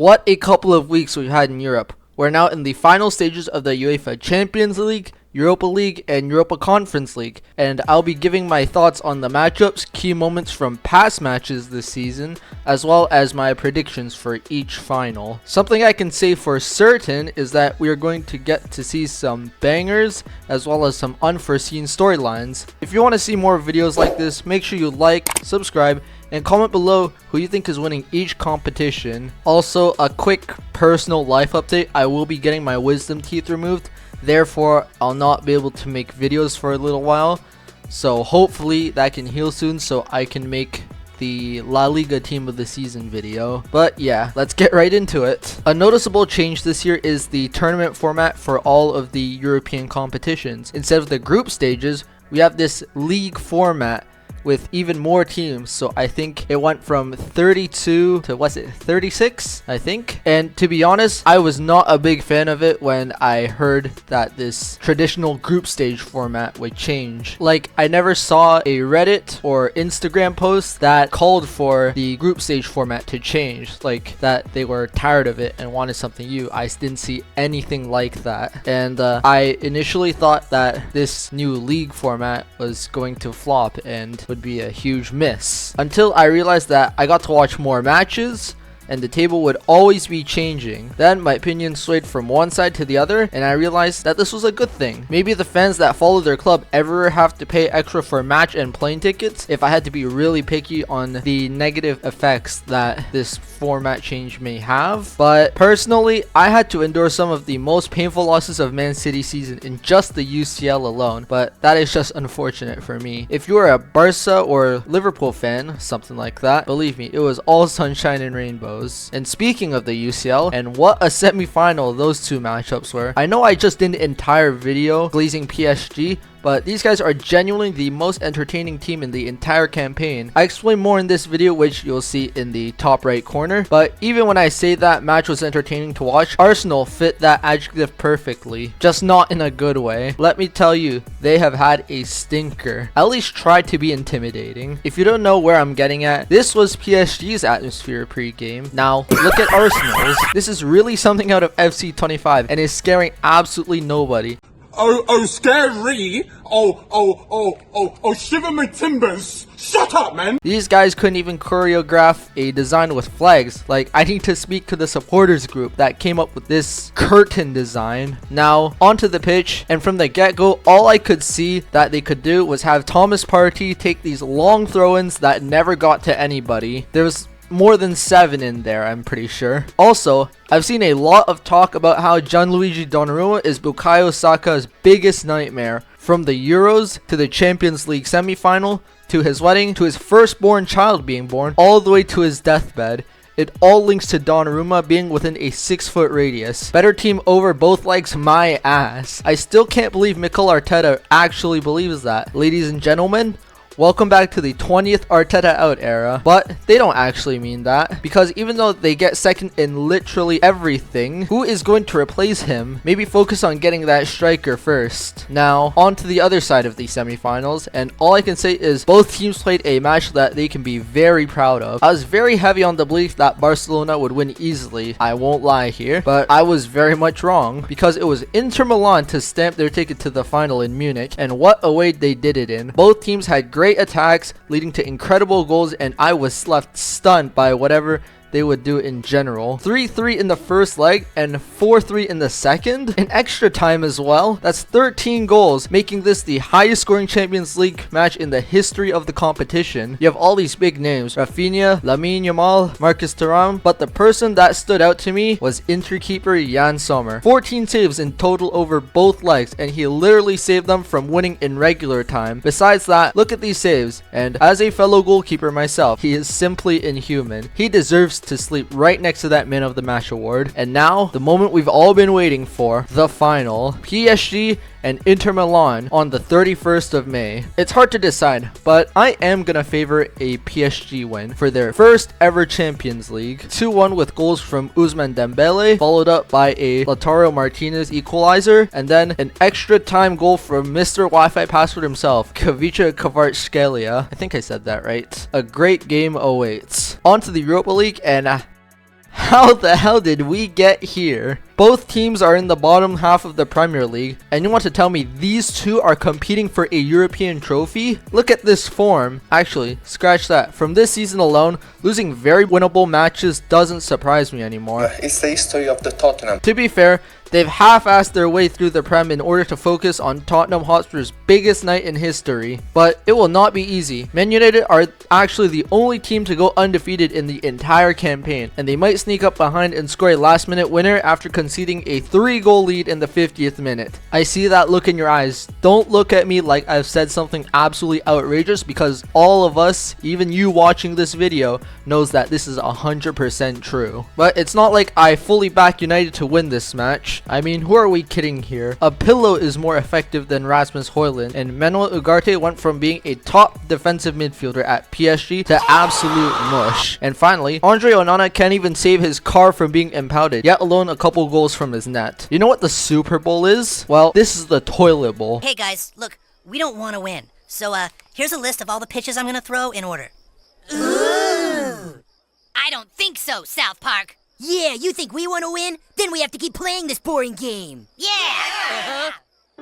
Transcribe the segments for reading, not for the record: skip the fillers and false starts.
What a couple of weeks we've had in Europe. We're now in the final stages of the UEFA Champions League, Europa League, and Europa Conference League, and I'll be giving my thoughts on the matchups, key moments from past matches this season, as well as my predictions for each final. Something I can say for certain is that we are going to get to see some bangers, as well as some unforeseen storylines. If you want to see more videos like this, make sure you like, subscribe, and comment below who you think is winning each competition. Also, a quick personal life update: I will be getting my wisdom teeth removed, therefore I'll not be able to make videos for a little while, so hopefully that can heal soon so I can make the La Liga team of the season video. But yeah, let's get right into it. A noticeable change this year is the tournament format for all of the European competitions. Instead of the group stages, we have this league format with even more teams. So I think it went from 32 to 36, I think. And to be honest, I was not a big fan of it when I heard that this traditional group stage format would change. Like, I never saw a Reddit or Instagram post that called for the group stage format to change, like that they were tired of it and wanted something new. I didn't see anything like that, and I initially thought that this new league format was going to flop and would be a huge miss, until I realized that I got to watch more matches and the table would always be changing. Then my opinion swayed from one side to the other, and I realized that this was a good thing. Maybe the fans that follow their club ever have to pay extra for match and plane tickets if I had to be really picky on the negative effects that this format change may have. But personally, I had to endure some of the most painful losses of Man City season in just the UCL alone, but that is just unfortunate for me. If you are a Barca or Liverpool fan, something like that, believe me, it was all sunshine and rainbows. And speaking of the UCL, and what a semi-final those two matchups were. I know I just did an entire video glazing PSG, but these guys are genuinely the most entertaining team in the entire campaign. I explain more in this video, which you'll see in the top right corner. But even when I say that match was entertaining to watch, Arsenal fit that adjective perfectly, just not in a good way. Let me tell you, they have had a stinker. At least try to be intimidating. If you don't know where I'm getting at, this was PSG's atmosphere pre-game. Now, look at Arsenal's. This is really something out of FC25 and is scaring absolutely nobody. Scary! Shiver my timbers! Shut up, man! These guys couldn't even choreograph a design with flags. Like, I need to speak to the supporters group that came up with this curtain design. Now, onto the pitch, and from the get-go, all I could see that they could do was have Thomas Partey take these long throw-ins that never got to anybody. There was more than 7 in there, I'm pretty sure. Also, I've seen a lot of talk about how Gianluigi Donnarumma is Bukayo Saka's biggest nightmare. From the Euros to the Champions League semi-final, to his wedding, to his firstborn child being born, all the way to his deathbed. It all links to Donnarumma being within a 6-foot radius. Better team over both legs, my ass. I still can't believe Mikel Arteta actually believes that. Ladies and gentlemen, welcome back to the 20th Arteta out era. But they don't actually mean that, because even though they get second in literally everything, who is going to replace him? Maybe focus on getting that striker first. Now, on to the other side of the semifinals, and all I can say is both teams played a match that they can be very proud of. I was very heavy on the belief that Barcelona would win easily, I won't lie here, but I was very much wrong, because it was Inter Milan to stamp their ticket to the final in Munich, and what a way they did it in. Both teams had great attacks leading to incredible goals, and I was left stunned by whatever they would do in general. 3-3 in the first leg and 4-3 in the second. In extra time as well. That's 13 goals, making this the highest scoring Champions League match in the history of the competition. You have all these big names: Rafinha, Lamine Yamal, Marcus Thuram, but the person that stood out to me was Inter keeper Yann Sommer. 14 saves in total over both legs, and he literally saved them from winning in regular time. Besides that, look at these saves, and as a fellow goalkeeper myself, he is simply inhuman. He deserves to sleep right next to that Man of the Match award. And now, the moment we've all been waiting for, the final. PSG and Inter Milan on the 31st of May. It's hard to decide, but I am gonna favor a PSG win for their first ever Champions League. 2-1 with goals from Ousmane Dembele, followed up by a Lautaro Martinez equalizer, and then an extra time goal from Mr. Wi-Fi password himself, Khvicha Kvaratskhelia. I think I said that right. A great game awaits. On to the Europa League, and How the hell did we get here? Both teams are in the bottom half of the Premier League, and you want to tell me these two are competing for a European trophy? Look at this form. Actually, scratch that. From this season alone, losing very winnable matches doesn't surprise me anymore. It's the history of the Tottenham. To be fair, they've half-assed their way through the Prem in order to focus on Tottenham Hotspur's biggest night in history, but it will not be easy. Man United are actually the only team to go undefeated in the entire campaign, and they might sneak up behind and score a last-minute winner after conceding a 3-goal lead in the 50th minute. I see that look in your eyes. Don't look at me like I've said something absolutely outrageous, because all of us, even you watching this video, knows that this is 100% true. But it's not like I fully back United to win this match. I mean, who are we kidding here? A pillow is more effective than Rasmus Højlund, and Manuel Ugarte went from being a top defensive midfielder at PSG to absolute mush. And finally, Andre Onana can't even save his car from being impounded, yet alone a couple goals from his net. You know what the Super Bowl is? Well, this is the toilet bowl. Hey guys, look, we don't want to win. So, here's a list of all the pitches I'm gonna throw in order. Ooh! I don't think so, South Park. Yeah, you think we want to win? Then we have to keep playing this boring game. Yeah!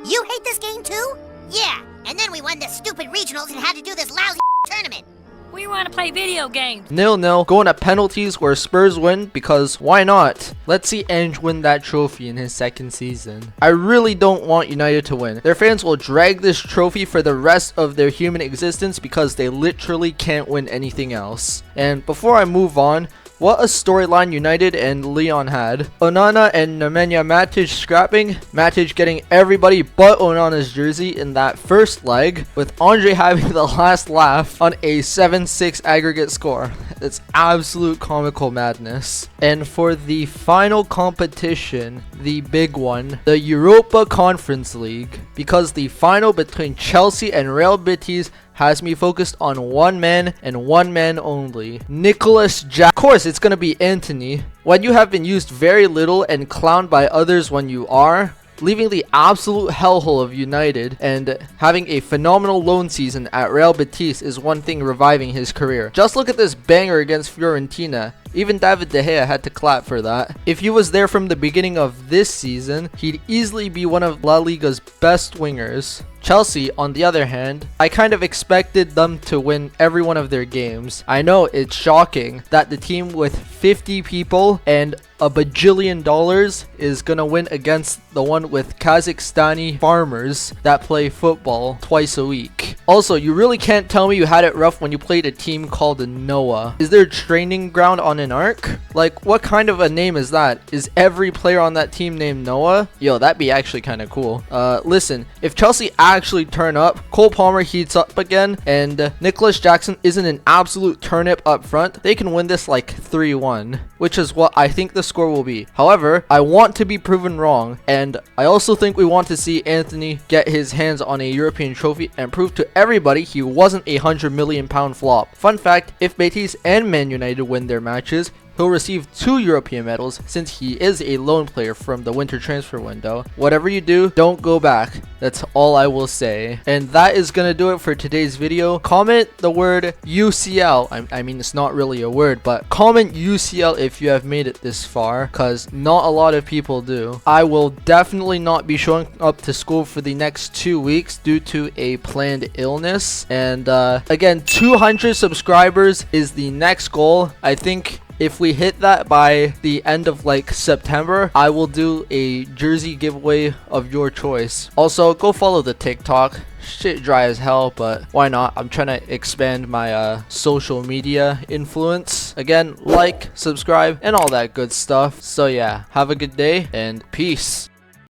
You hate this game too? Yeah, and then we won the stupid regionals and had to do this lousy tournament. We want to play video games. 0-0, going to penalties where Spurs win, because why not? Let's see Ange win that trophy in his second season. I really don't want United to win. Their fans will drag this trophy for the rest of their human existence because they literally can't win anything else. And before I move on, what a storyline United and Lyon had. Onana and Nemanja Matic scrapping, Matic getting everybody but Onana's jersey in that first leg, with Andre having the last laugh on a 7-6 aggregate score. It's absolute comical madness. And for the final competition, the big one, the Europa Conference League, because the final between Chelsea and Real Betis has me focused on one man and one man only. Nicholas Jackson. Of course, it's gonna be Antony. When you have been used very little and clowned by others when you are, leaving the absolute hellhole of United and having a phenomenal loan season at Real Betis is one thing reviving his career. Just look at this banger against Fiorentina. Even David De Gea had to clap for that. If he was there from the beginning of this season, he'd easily be one of La Liga's best wingers. Chelsea, on the other hand, I kind of expected them to win every one of their games. I know it's shocking that the team with 50 people and a bajillion dollars is gonna win against the one with Kazakhstani farmers that play football twice a week. Also, you really can't tell me you had it rough when you played a team called Noah. Is there a training ground on an ark? Like, what kind of a name is that? Is every player on that team named Noah? Yo, that'd be actually kind of cool. Listen, if Chelsea actually turn up, Cole Palmer heats up again, and Nicholas Jackson isn't an absolute turnip up front, they can win this like 3-1, which is what I think the score will be. However, I want to be proven wrong, and I also think we want to see Antony get his hands on a European trophy and prove to everybody he wasn't a £100 million flop. Fun fact, if Betis and Man United win their matches, he'll receive 2 European medals since he is a loan player from the winter transfer window. Whatever you do, don't go back. That's all I will say. And that is gonna do it for today's video. Comment the word UCL. I mean, it's not really a word, but comment UCL if you have made it this far, because not a lot of people do. I will definitely not be showing up to school for the next 2 weeks due to a planned illness. And again, 200 subscribers is the next goal. I think if we hit that by the end of like September, I will do a jersey giveaway of your choice. Also, go follow the TikTok. Shit dry as hell, but why not? I'm trying to expand my social media influence. Again, like, subscribe, and all that good stuff. So yeah, have a good day and peace.